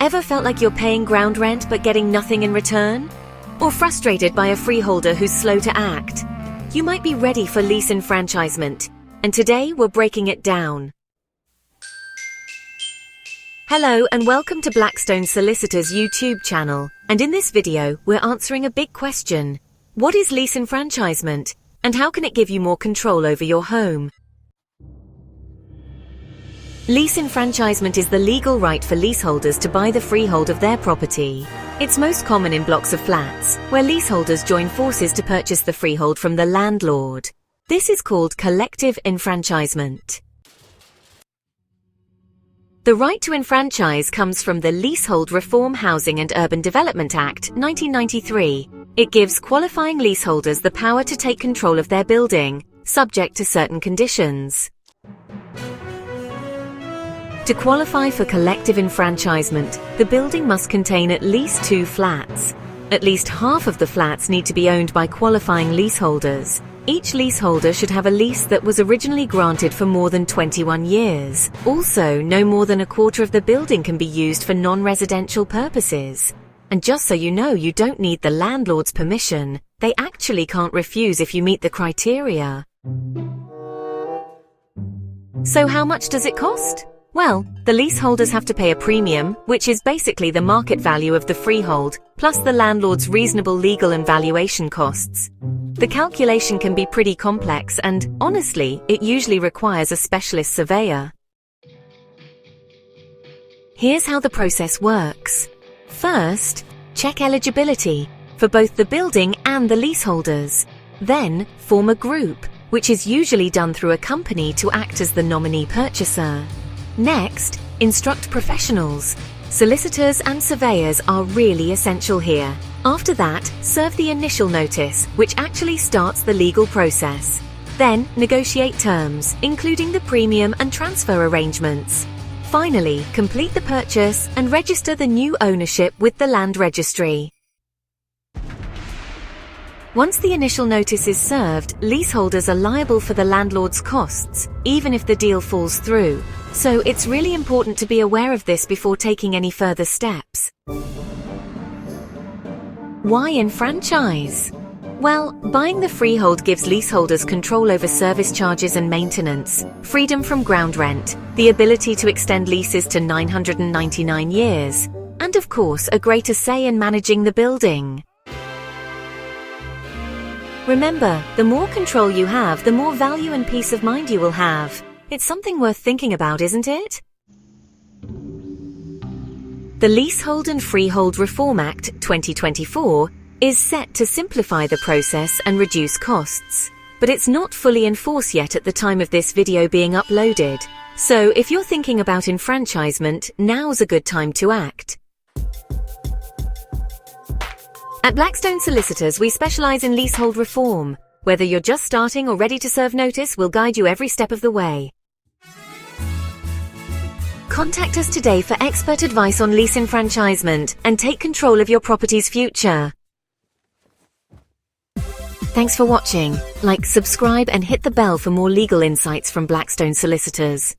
Ever felt like you're paying ground rent but getting nothing in return? Or frustrated by a freeholder who's slow to act? You might be ready for lease enfranchisement, and today we're breaking it down. Hello and welcome to Blackstone Solicitors YouTube channel, and in this video we're answering a big question. What is lease enfranchisement, and how can it give you more control over your home? Lease enfranchisement is the legal right for leaseholders to buy the freehold of their property. It's most common in blocks of flats, where leaseholders join forces to purchase the freehold from the landlord. This is called collective enfranchisement. The right to enfranchise comes from the Leasehold Reform Housing and Urban Development Act, 1993. It gives qualifying leaseholders the power to take control of their building, subject to certain conditions. To qualify for collective enfranchisement, the building must contain at least 2 flats. At least half of the flats need to be owned by qualifying leaseholders. Each leaseholder should have a lease that was originally granted for more than 21 years. Also, no more than a quarter of the building can be used for non-residential purposes. And just so you know, you don't need the landlord's permission. They actually can't refuse if you meet the criteria. So how much does it cost? Well, the leaseholders have to pay a premium, which is basically the market value of the freehold, plus the landlord's reasonable legal and valuation costs. The calculation can be pretty complex and, honestly, it usually requires a specialist surveyor. Here's how the process works. First, check eligibility for both the building and the leaseholders. Then, form a group, which is usually done through a company to act as the nominee purchaser. Next, instruct professionals. Solicitors and surveyors are really essential here. After that, serve the initial notice, which actually starts the legal process. Then, negotiate terms, including the premium and transfer arrangements. Finally, complete the purchase and register the new ownership with the land registry. Once the initial notice is served, leaseholders are liable for the landlord's costs, even if the deal falls through. So it's really important to be aware of this before taking any further steps. Why enfranchise? Well, buying the freehold gives leaseholders control over service charges and maintenance, freedom from ground rent, the ability to extend leases to 999 years, and of course, a greater say in managing the building. Remember, the more control you have, the more value and peace of mind you will have. It's something worth thinking about, isn't it? The Leasehold and Freehold Reform Act 2024 is set to simplify the process and reduce costs, but it's not fully in force yet at the time of this video being uploaded. So if you're thinking about enfranchisement, now's a good time to act. At Blackstone Solicitors, we specialize in leasehold reform. Whether you're just starting or ready to serve notice, we'll guide you every step of the way. Contact us today for expert advice on lease enfranchisement and take control of your property's future. Thanks for watching. Like, subscribe and hit the bell for more legal insights from Blackstone Solicitors.